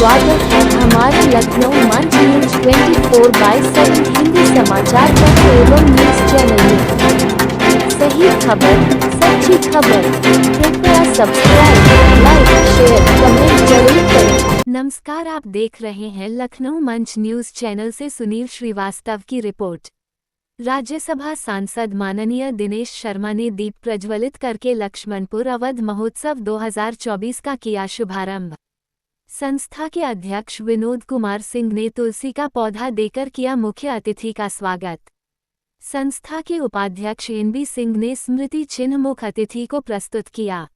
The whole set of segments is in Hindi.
स्वागत है हमारे लखनऊ मंच न्यूज 24/7 हिंदी समाचार पत्र एवं न्यूज चैनल में। सही खबर, सच्ची खबर। कृपया सब्सक्राइब, लाइक, शेयर, कमेंट जरूर करें। नमस्कार, आप देख रहे हैं लखनऊ मंच न्यूज चैनल से सुनील श्रीवास्तव की रिपोर्ट। राज्यसभा सांसद माननीय दिनेश शर्मा ने दीप प्रज्वलित करके लक्ष्मणपुर अवध महोत्सव 2024 का किया शुभारंभ। संस्था के अध्यक्ष विनोद कुमार सिंह ने तुलसी का पौधा देकर किया मुख्य अतिथि का स्वागत। संस्था के उपाध्यक्ष एनबी सिंह ने स्मृति चिन्ह मुख्य अतिथि को प्रस्तुत किया।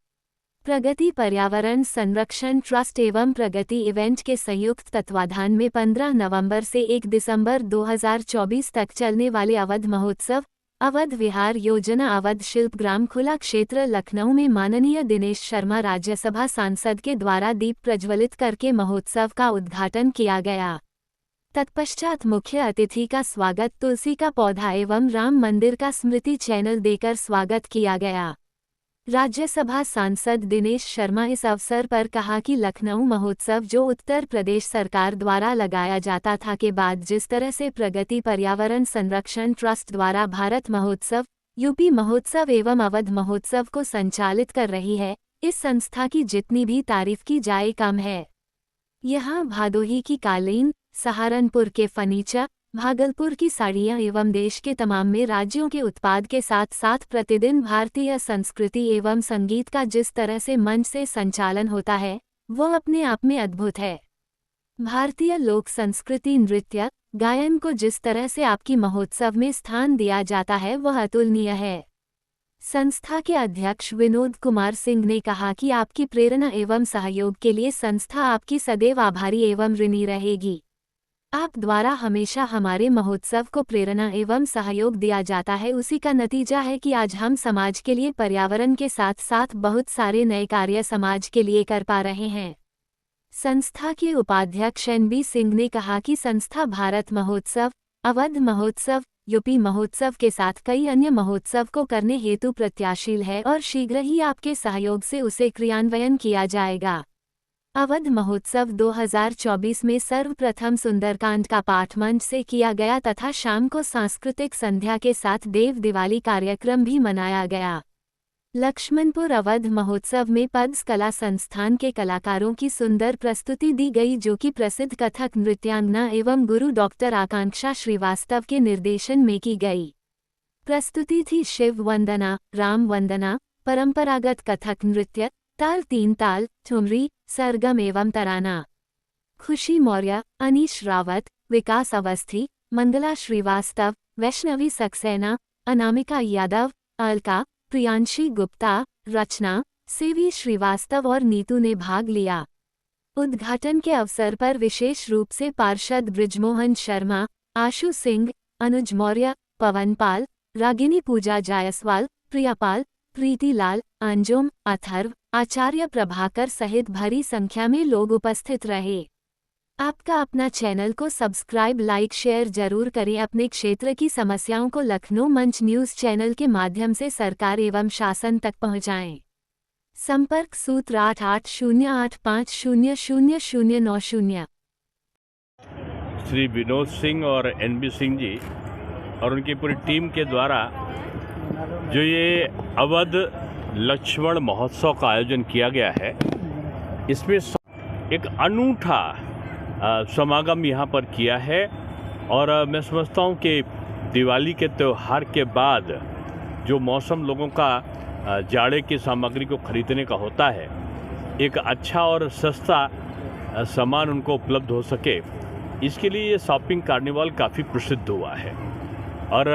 प्रगति पर्यावरण संरक्षण ट्रस्ट एवं प्रगति इवेंट के संयुक्त तत्वाधान में 15 नवंबर से 1 दिसंबर 2024 तक चलने वाले अवध महोत्सव अवध विहार योजना अवध शिल्पग्राम खुला क्षेत्र लखनऊ में माननीय दिनेश शर्मा राज्यसभा सांसद के द्वारा दीप प्रज्वलित करके महोत्सव का उद्घाटन किया गया। तत्पश्चात मुख्य अतिथि का स्वागत तुलसी का पौधा एवं राम मंदिर का स्मृति चिन्ह देकर स्वागत किया गया। राज्यसभा सांसद दिनेश शर्मा इस अवसर पर कहा कि लखनऊ महोत्सव जो उत्तर प्रदेश सरकार द्वारा लगाया जाता था के बाद जिस तरह से प्रगति पर्यावरण संरक्षण ट्रस्ट द्वारा भारत महोत्सव, यूपी महोत्सव एवं अवध महोत्सव को संचालित कर रही है, इस संस्था की जितनी भी तारीफ की जाए कम है। यहाँ भदोही की कालीन, सहारनपुर के फर्नीचर, भागलपुर की साड़ियाँ एवं देश के तमाम में राज्यों के उत्पाद के साथ साथ प्रतिदिन भारतीय संस्कृति एवं संगीत का जिस तरह से मंच से संचालन होता है वो अपने आप में अद्भुत है। भारतीय लोक संस्कृति नृत्य गायन को जिस तरह से आपकी महोत्सव में स्थान दिया जाता है वह अतुलनीय है। संस्था के अध्यक्ष विनोद कुमार सिंह ने कहा कि आपकी प्रेरणा एवं सहयोग के लिए संस्था आपकी सदैव आभारी एवं ऋणी रहेगी। आप द्वारा हमेशा हमारे महोत्सव को प्रेरणा एवं सहयोग दिया जाता है, उसी का नतीजा है कि आज हम समाज के लिए पर्यावरण के साथ साथ बहुत सारे नए कार्य समाज के लिए कर पा रहे हैं। संस्था के उपाध्यक्ष एनबी सिंह ने कहा कि संस्था भारत महोत्सव, अवध महोत्सव, यूपी महोत्सव के साथ कई अन्य महोत्सव को करने हेतु प्रत्याशील है और शीघ्र ही आपके सहयोग से उसे क्रियान्वयन किया जाएगा। अवध महोत्सव 2024 में सर्वप्रथम सुंदरकांड का पाठ मंच से किया गया तथा शाम को सांस्कृतिक संध्या के साथ देव दिवाली कार्यक्रम भी मनाया गया। लक्ष्मणपुर अवध महोत्सव में पद्स कला संस्थान के कलाकारों की सुंदर प्रस्तुति दी गई जो कि प्रसिद्ध कथक नृत्यांगना एवं गुरु डॉक्टर आकांक्षा श्रीवास्तव के निर्देशन में की गई। प्रस्तुति थी शिव वंदना, राम वंदना, परंपरागत कथक नृत्य, ताल तीन ताल, ठुमरी, सरगम एवं तराना। खुशी मौर्य, अनीश रावत, विकास अवस्थी, मंगला श्रीवास्तव, वैष्णवी सक्सेना, अनामिका यादव, अलका, प्रियांशी गुप्ता, रचना, सेवी श्रीवास्तव और नीतू ने भाग लिया। उद्घाटन के अवसर पर विशेष रूप से पार्षद ब्रिजमोहन शर्मा, आशु सिंह, अनुज मौर्य, पवन पाल, रागिनी पूजा जायसवाल, प्रियापाल, प्रीति लाल, अंजुम, अथर्व, आचार्य प्रभाकर सहित भारी संख्या में लोग उपस्थित रहे। आपका अपना चैनल को सब्सक्राइब, लाइक, शेयर जरूर करें। अपने क्षेत्र की समस्याओं को लखनऊ मंच न्यूज चैनल के माध्यम से सरकार एवं शासन तक पहुंचाएं। संपर्क सूत्र 8808500090। श्री विनोद सिंह और एनबी सिंह जी और उनकी पूरी टीम के द्वारा जो ये अवध लक्ष्मण महोत्सव का आयोजन किया गया है, इसमें एक अनूठा समागम यहाँ पर किया है। और मैं समझता हूँ कि दिवाली के त्यौहार के बाद जो मौसम लोगों का जाड़े की सामग्री को खरीदने का होता है, एक अच्छा और सस्ता सामान उनको उपलब्ध हो सके, इसके लिए ये शॉपिंग कार्निवल काफ़ी प्रसिद्ध हुआ है। और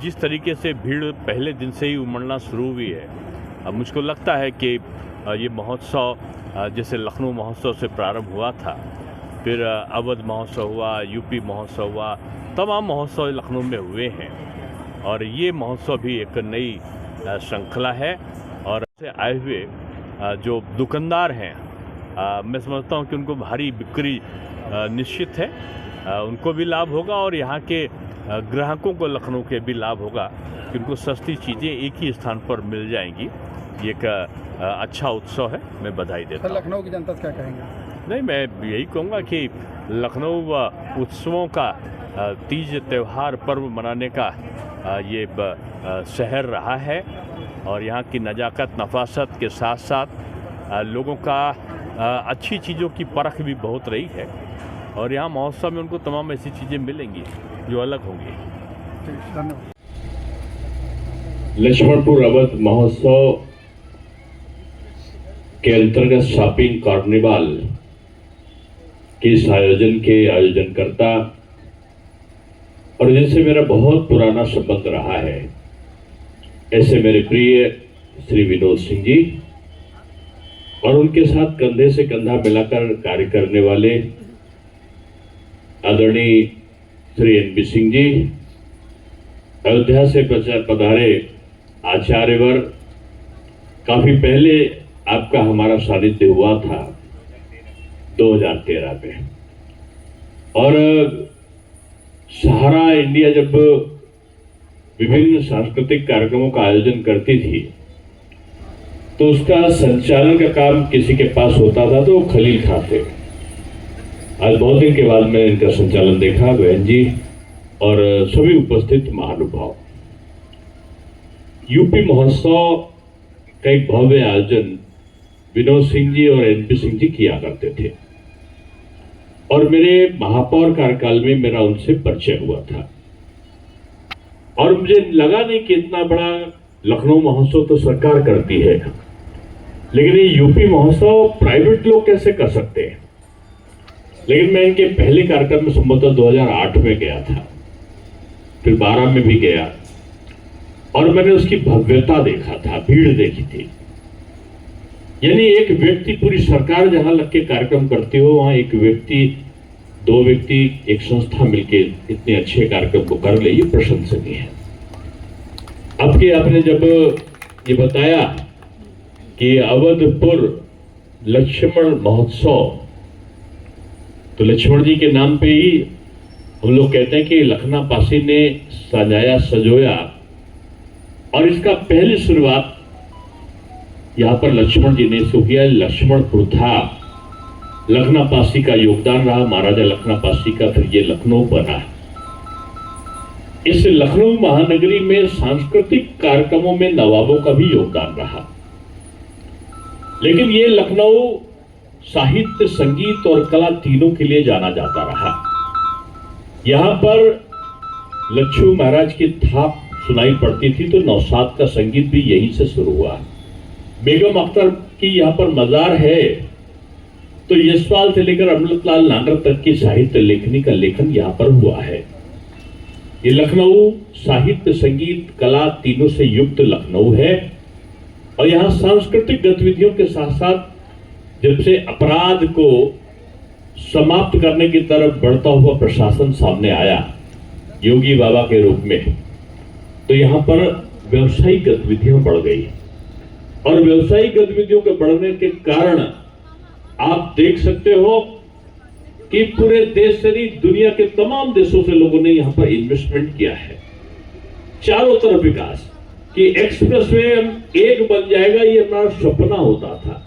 जिस तरीके से भीड़ पहले दिन से ही उमड़ना शुरू हुई है, अब मुझको लगता है कि ये महोत्सव जैसे लखनऊ महोत्सव से प्रारंभ हुआ था, फिर अवध महोत्सव हुआ, यूपी महोत्सव हुआ, तमाम महोत्सव लखनऊ में हुए हैं। और ये महोत्सव भी एक नई श्रृंखला है। और से आए हुए जो दुकानदार हैं, मैं समझता हूँ कि उनको भारी बिक्री निश्चित है, उनको भी लाभ होगा और यहाँ के ग्राहकों को लखनऊ के भी लाभ होगा कि उनको सस्ती चीज़ें एक ही स्थान पर मिल जाएंगी। ये एक अच्छा उत्सव है। मैं बधाई देता हूँ। लखनऊ की जनता से क्या कहेंगे? नहीं, मैं यही कहूँगा कि लखनऊ उत्सवों का तीज त्यौहार पर्व मनाने का ये शहर रहा है और यहाँ की नज़ाकत नफासत के साथ साथ लोगों का अच्छी चीज़ों की परख भी बहुत रही है और यहाँ महोत्सव में उनको तमाम ऐसी चीज़ें मिलेंगी जो अलग होंगी। लक्ष्मणपुर अवध महोत्सव के अंतर्गत शॉपिंग कार्निवाल के इस आयोजन के आयोजनकर्ता और जिनसे मेरा बहुत पुराना संबंध रहा है ऐसे मेरे प्रिय श्री विनोद सिंह जी और उनके साथ कंधे से कंधा मिलाकर कार्य करने वाले आदरणीय श्री एनबी सिंह जी, अयोध्या से पधारे आचार्यवर, काफी पहले आपका हमारा सानिध्य हुआ था 2013 में और सहारा इंडिया जब विभिन्न सांस्कृतिक कार्यक्रमों का आयोजन करती थी तो उसका संचालन का काम किसी के पास होता था तो खलील खां थे। आज बहुत दिन के बाद मैंने इनका संचालन देखा, बहन जी और सभी उपस्थित महानुभाव। यूपी महोत्सव का एक भव्य आयोजन विनोद सिंह जी और एनपी सिंह जी किया करते थे और मेरे महापौर कार्यकाल में मेरा उनसे परिचय हुआ था और मुझे लगा नहीं कि इतना बड़ा लखनऊ महोत्सव तो सरकार करती है, लेकिन ये यूपी महोत्सव प्राइवेट लोग कैसे कर सकते हैं। लेकिन मैं इनके पहले कार्यक्रम में संभवतः 2008 में गया था, फिर 12 में भी गया और मैंने उसकी भव्यता देखा था, भीड़ देखी थी। यानी एक व्यक्ति, पूरी सरकार जहां लग के कार्यक्रम करती हो वहां एक व्यक्ति, दो व्यक्ति, एक संस्था मिलके इतने अच्छे कार्यक्रम को कर ले, ये प्रशंसनीय है। आपने जब ये बताया कि अवधपुर लक्ष्मण महोत्सव, तो लक्ष्मण जी के नाम पे ही हम लोग कहते हैं कि लखना पासी ने सजाया सजोया और इसका पहली शुरुआत यहाँ पर लक्ष्मण जी ने इसको किया। लक्ष्मणपुर था, लखना पासी का योगदान रहा, महाराजा लखना पासी का, फिर ये लखनऊ बना। इस लखनऊ महानगरी में सांस्कृतिक कार्यक्रमों में नवाबों का भी योगदान रहा, लेकिन ये लखनऊ साहित्य, संगीत और कला तीनों के लिए जाना जाता रहा। यहां पर लच्छू महाराज की थाप सुनाई पड़ती थी तो नौशाद का संगीत भी यहीं से शुरू हुआ। बेगम अख्तर की यहाँ पर मजार है तो यशपाल से लेकर अमृतलाल नागर तक की साहित्य लेखनी का लेखन यहाँ पर हुआ है। ये लखनऊ साहित्य, संगीत, कला तीनों से युक्त लखनऊ है और यहाँ सांस्कृतिक गतिविधियों के साथ साथ जब से अपराध को समाप्त करने की तरफ बढ़ता हुआ प्रशासन सामने आया योगी बाबा के रूप में, तो यहाँ पर व्यवसायिक गतिविधियां बढ़ गई और व्यवसायिक गतिविधियों के बढ़ने के कारण आप देख सकते हो कि पूरे देश से नहीं, दुनिया के तमाम देशों से लोगों ने यहाँ पर इन्वेस्टमेंट किया है। चारों तरफ विकास कि एक्सप्रेसवे एक बन जाएगा, ये हमारा सपना होता था।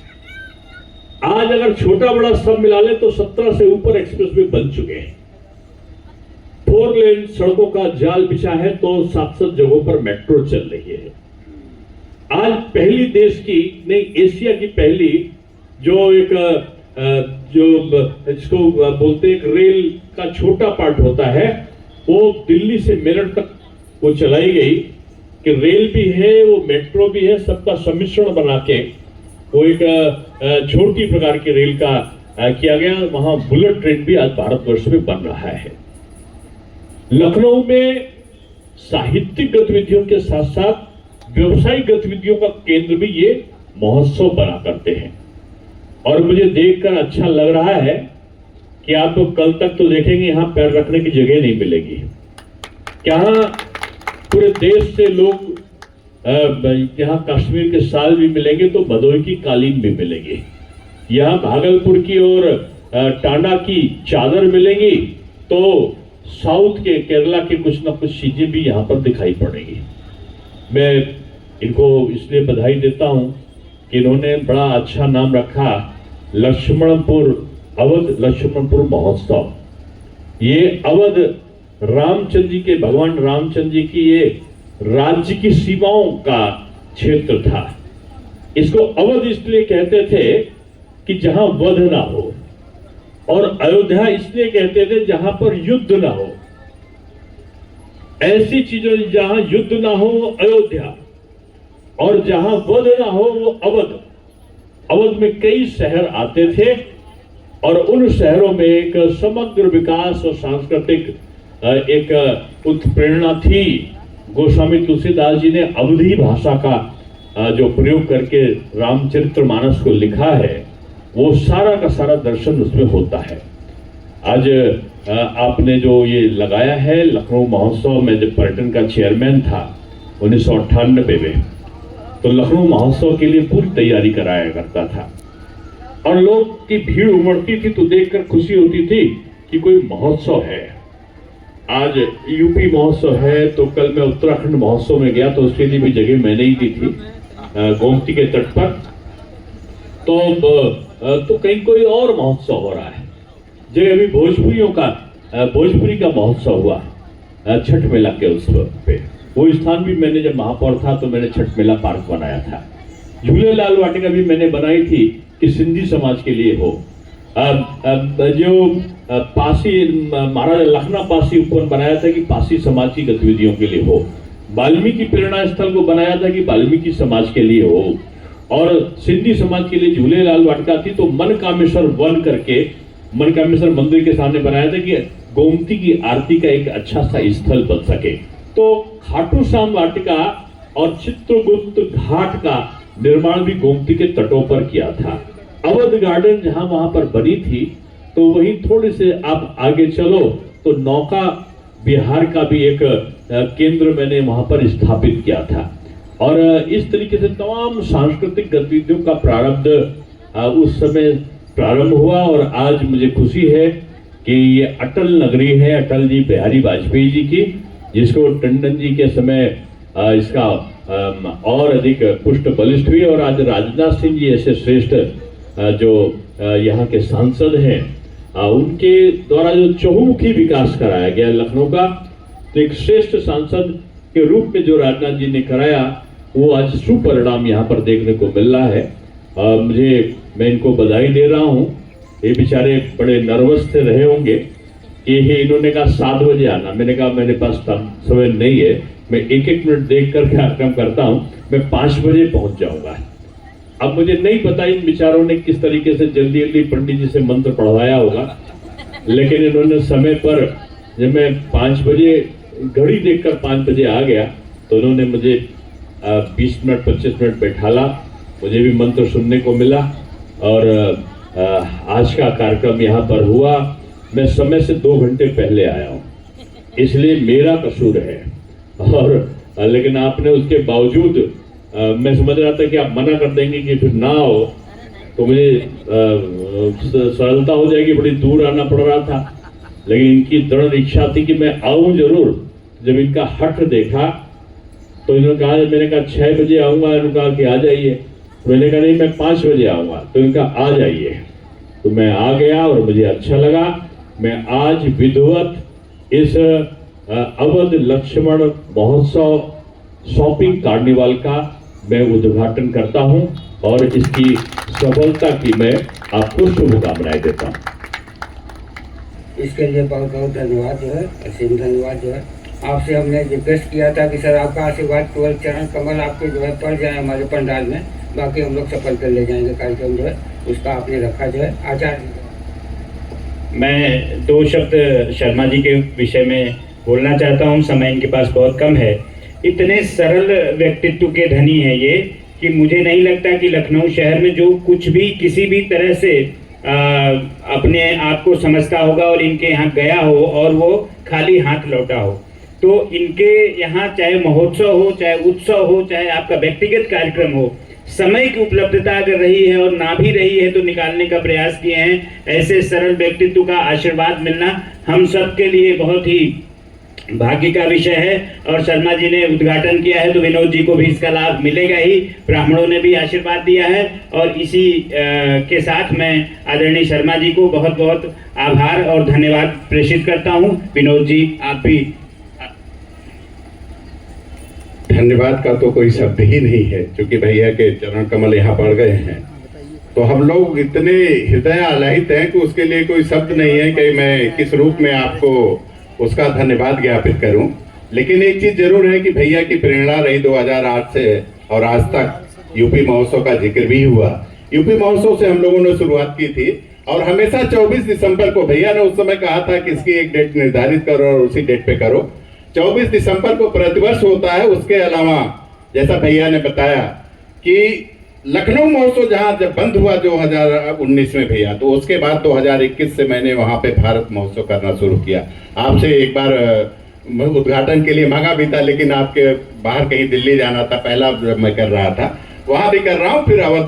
आज अगर छोटा बड़ा सब मिला ले तो 17 से ऊपर एक्सप्रेसवे बन चुके हैं। 4 लेन सड़कों का जाल बिछा है तो 7-7 जगहों पर मेट्रो चल रही है। आज पहली देश की नहीं, एशिया की पहली जो इसको बोलते हैं, एक रेल का छोटा पार्ट होता है, वो दिल्ली से मेरठ तक वो चलाई गई कि रेल भी है, वो मेट्रो भी है, सबका सम्मिश्रण बना के वो एक छोटी प्रकार की रेल का किया गया। वहां बुलेट ट्रेन भी आज भारतवर्ष में बन रहा है। लखनऊ में साहित्यिक गतिविधियों के साथ साथ व्यवसायिक गतिविधियों का केंद्र भी ये महोत्सव बना करते हैं और मुझे देखकर अच्छा लग रहा है कि आप तो कल तक तो देखेंगे यहाँ पैर रखने की जगह नहीं मिलेगी। यहाँ पूरे देश से लोग, यहाँ कश्मीर के साल भी मिलेंगे तो भदोही की कालीन भी मिलेगी, यहाँ भागलपुर की और टांडा की चादर मिलेंगी, तो साउथ के केरला के कुछ ना कुछ चीजें भी यहाँ पर दिखाई पड़ेगी। मैं इनको इसलिए बधाई देता हूँ कि इन्होंने बड़ा अच्छा नाम रखा लक्ष्मणपुर अवध लक्ष्मणपुर महोत्सव। ये अवध रामचंद्र जी के, भगवान रामचंद्र जी की ये राज्य की सीमाओं का क्षेत्र था। इसको अवध इसलिए कहते थे कि जहां वध ना हो, और अयोध्या इसलिए कहते थे जहां पर युद्ध ना हो। ऐसी चीजों जहां युद्ध ना हो वो अयोध्या, और जहां वध ना हो वो अवध। अवध में कई शहर आते थे और उन शहरों में एक समग्र विकास और सांस्कृतिक एक उत्प्रेरणा थी। गोस्वामी तुलसीदास जी ने अवधी भाषा का जो प्रयोग करके रामचरितमानस को लिखा है, वो सारा का सारा दर्शन उसमें होता है। आज आपने जो ये लगाया है लखनऊ महोत्सव में, जब पर्यटन का चेयरमैन था 1998 में, तो लखनऊ महोत्सव के लिए पूरी तैयारी कराया करता था और लोग की भीड़ उमड़ती थी तो देखकर खुशी होती थी कि कोई महोत्सव है। आज यूपी महोत्सव है, तो कल मैं उत्तराखंड महोत्सव में गया तो उसके लिए भी जगह मैंने ही दी थी गोमती के तट पर। तो कहीं कोई और महोत्सव हो रहा है। जो अभी भोजपुरी का महोत्सव हुआ छठ मेला के उत्सव पे, वो स्थान भी मैंने, जब महापौर था तो मैंने छठ मेला पार्क बनाया था। झूलेलाल वाटिका भी मैंने बनाई थी कि सिंधी समाज के लिए हो। जो पासी महाराज लखना पासी उपवन बनाया था कि पासी समाज की गतिविधियों के लिए हो। वाल्मीकि प्रेरणा स्थल को बनाया था कि वाल्मीकि समाज के लिए हो। और सिंधी समाज के लिए झूलेलाल वाटिका थी तो मनकामेश्वर वन करके मनकामेश्वर मंदिर के सामने बनाया था कि गोमती की आरती का एक अच्छा सा स्थल बन सके। तो खाटू श्याम वाटिका और चित्रगुप्त घाट का निर्माण भी गोमती के तटों पर किया था। अवध गार्डन जहां वहां पर बनी थी, तो वही थोड़े से आप आगे चलो तो नौका बिहार का भी एक केंद्र मैंने वहां पर स्थापित किया था। और इस तरीके से तमाम सांस्कृतिक गतिविधियों का प्रारंभ उस समय प्रारंभ हुआ। और आज मुझे खुशी है कि ये अटल नगरी है अटल जी बिहारी वाजपेयी जी की, जिसको टंडन जी के समय इसका और अधिक पुष्ट बलिष्ठ हुई। और आज राजनाथ सिंह जी ऐसे श्रेष्ठ जो यहाँ के सांसद हैं, उनके द्वारा जो चहुमुखी विकास कराया गया लखनऊ का, तो एक श्रेष्ठ सांसद के रूप में जो राजनाथ जी ने कराया, वो आज सुपरिणाम यहाँ पर देखने को मिल रहा है। मैं इनको बधाई दे रहा हूँ। ये बेचारे बड़े नर्वस से रहे होंगे कि इन्होंने कहा 7 बजे आना। मैंने कहा मेरे पास समय नहीं है, मैं एक मिनट देख कर कार्यक्रम करता हूँ, मैं 5 बजे पहुंच जाऊंगा। अब मुझे नहीं पता इन बेचारों ने किस तरीके से जल्दी पंडित जी से मंत्र पढ़वाया होगा, लेकिन इन्होंने समय पर, जब मैं 5 बजे घड़ी देखकर 5 बजे आ गया, तो उन्होंने मुझे 20 मिनट 25 मिनट बैठाला। मुझे भी मंत्र सुनने को मिला और आज का कार्यक्रम यहाँ पर हुआ। मैं समय से 2 घंटे पहले आया हूँ, इसलिए मेरा कसूर है। और लेकिन आपने उसके बावजूद, मैं समझ रहा था कि आप मना कर देंगे कि फिर ना हो, तो मुझे सरलता हो जाएगी, बड़ी दूर आना पड़ रहा था। लेकिन इनकी दृढ़ इच्छा थी कि मैं आऊं जरूर। जब इनका हट देखा तो इन्होंने कहा, मैंने कहा 6 बजे आऊंगा, इन्होंने कहा कि आ जाइए। मैंने कहा नहीं, मैं 5 बजे आऊंगा, तो इनका आ जाइए। तो मैं आ गया और मुझे अच्छा लगा। मैं आज विधिवत इस अवध लक्ष्मण महोत्सव शॉपिंग कार्निवाल का मैं उद्घाटन करता हूं और इसकी सफलता की मैं आपको शुभकामनाएं देता हूं। इसके लिए बहुत बहुत धन्यवाद जो है, असीम धन्यवाद जो है। आपसे हमने रिक्वेस्ट किया था कि सर आपका आशीर्वाद केवल चरण कमल आपके जो है पड़ जाए हमारे पंडाल में, बाकी हम लोग सफल कर ले जाएंगे कार्यक्रम जो है, उसका आपने रखा जो है। आचार्य, मैं 2 शब्द शर्मा जी के विषय में बोलना चाहता हूँ, समय इनके पास बहुत कम है। इतने सरल व्यक्तित्व के धनी हैं ये कि मुझे नहीं लगता कि लखनऊ शहर में जो कुछ भी किसी भी तरह से अपने आप को समझता होगा और इनके यहाँ गया हो और वो खाली हाथ लौटा हो। तो इनके यहाँ चाहे महोत्सव हो, चाहे उत्सव हो, चाहे आपका व्यक्तिगत कार्यक्रम हो, समय की उपलब्धता अगर रही है और ना भी रही है तो निकालने का प्रयास किए हैं। ऐसे सरल व्यक्तित्व का आशीर्वाद मिलना हम सब के लिए बहुत ही भाग्य का विषय है और शर्मा जी ने उद्घाटन किया है तो विनोद जी को भी इसका लाभ मिलेगा ही। ब्राह्मणों ने भी आशीर्वाद दिया है और इसी के साथ मैं आदरणीय शर्मा जी को बहुत बहुत आभार और धन्यवाद प्रेषित करता हूं। विनोद जी आप भी। धन्यवाद का तो कोई शब्द ही नहीं है, क्योंकि भैया के चरण कमल यहाँ पड़ गए हैं तो हम लोग इतने हृदय आलाहित हैं कि उसके लिए कोई शब्द नहीं है कि मैं किस रूप में आपको उसका धन्यवाद ज्ञापित करूं। लेकिन एक चीज जरूर है कि भैया की प्रेरणा रही 2008 से और आज तक यूपी महोत्सव का जिक्र भी हुआ। यूपी महोत्सव से हम लोगों ने शुरुआत की थी और हमेशा 24 दिसंबर को भैया ने उस समय कहा था कि इसकी एक डेट निर्धारित करो और उसी डेट पे करो। 24 दिसंबर को प्रतिवर्ष होता है। उसके अलावा जैसा भैया ने बताया कि लखनऊ महोत्सव जहां जब बंद हुआ 2019 में भैया, तो उसके बाद 2021 से मैंने वहां पे भारत महोत्सव करना शुरू किया। आपसे एक बार उद्घाटन के लिए मांगा भी था, लेकिन आपके बाहर कहीं दिल्ली जाना था, पहला मैं कर रहा था, वहां भी कर रहा हूँ, फिर अवध